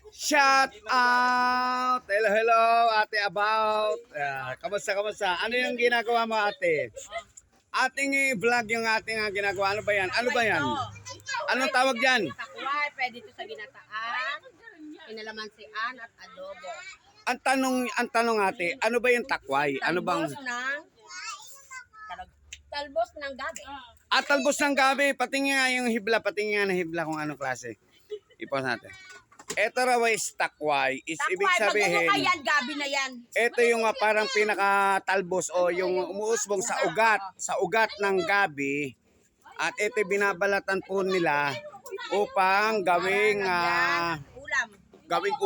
Shout out! Hello, hello, ate about. Kamusta? Ano yung ginagawa mo, ate? Ating i-vlog yung ating ginagawa. Ano ba yan? Anong tawag yan? Takway, pwede ito sa ginataan, kinalamansian at adobo. Ang tanong ate, ano ba yung takway? Ano bang... Talbos ng gabi. Talbos ng gabi. Patingin nga yung hibla. Patingin nga ng hibla kung anong klase. Ipon natin. Ito raw is takway. Ibig sabihin, pag yan, gabi na yan. ito yung parang pinaka-talbos o yung umuusbong sa ugat ng gabi. At ito binabalatan po nila upang gawing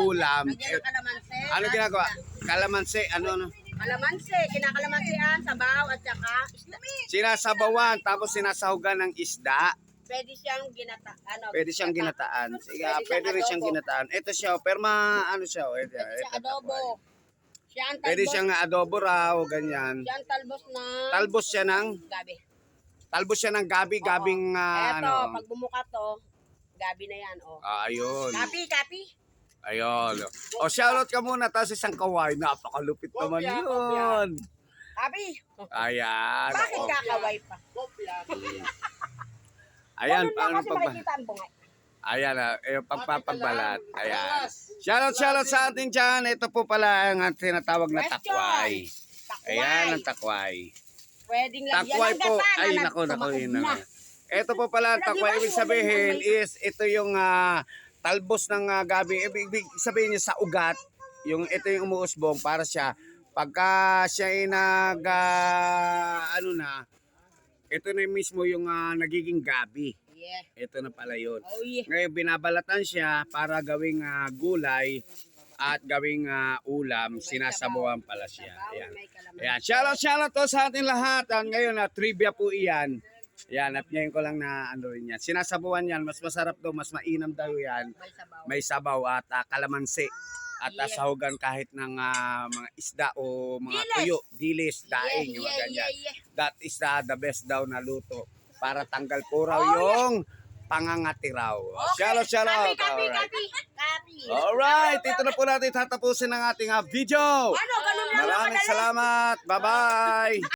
ulam. Lagyan ng kalamansi. Ano ginagawa? Kalamansi, Kalamansi, kinakalamansian, sabaw at saka isda. Sinasabawan, tapos sinasahugan ng isda. Pwede siyang Pwede siyang ginataan. Sige, pwede rin siyang ginataan. Ito siya, pero ano siya. Pwede siyang adobo. Siya ang talbos. Pwede siyang adobo raw, ganyan. Siya ang talbos ng Talbos siya ng gabi. Talbos siya ng gabing Eto, pag bumuka to, gabi na yan. Ayun. Kapi. Ayun. O, shoutout ka muna, tapos isang kaway. Napakalupit naman yun. Kapi. Ayan. Bakit kakaway pa? Ayan, paano paano makikita ang bungay? Ayan, yung pagpapagbalat. Ayan. Shoutout sa atin dyan. Ito po pala ang tinatawag na takway. Ayan ang takway. Pwedeng lang Takway yan. po. Ay, naku. Ito po pala ang takway. Ibig sabihin is, ito yung talbos ng gabi. Ibig sabihin niya sa ugat. Ito yung umuusbong para siya. Pagka siya ay ito na mismo yung nagiging gabi. Yeah. Ito na pala yun. Oh, yeah. Ngayon, binabalatan siya para gawing gulay at gawing ulam. Sinasabawan pala siya. Ayan. Ayan. Shoutout to sa ating lahat. Ngayon, trivia po iyan. Ayan, at ngayon ko lang na rin yan. Sinasabawan yan. Mas masarap daw, mas mainam daw yan. May sabaw at kalamansi. At sahugan kahit ng mga isda o mga tuyo, dilis, daing, yung mga ganyan. That is the best daw na luto para tanggal po raw yung pangangati raw. Shoutout. Alright, ito na po natin tatapusin ang ating video. Maraming salamat. Bye-bye.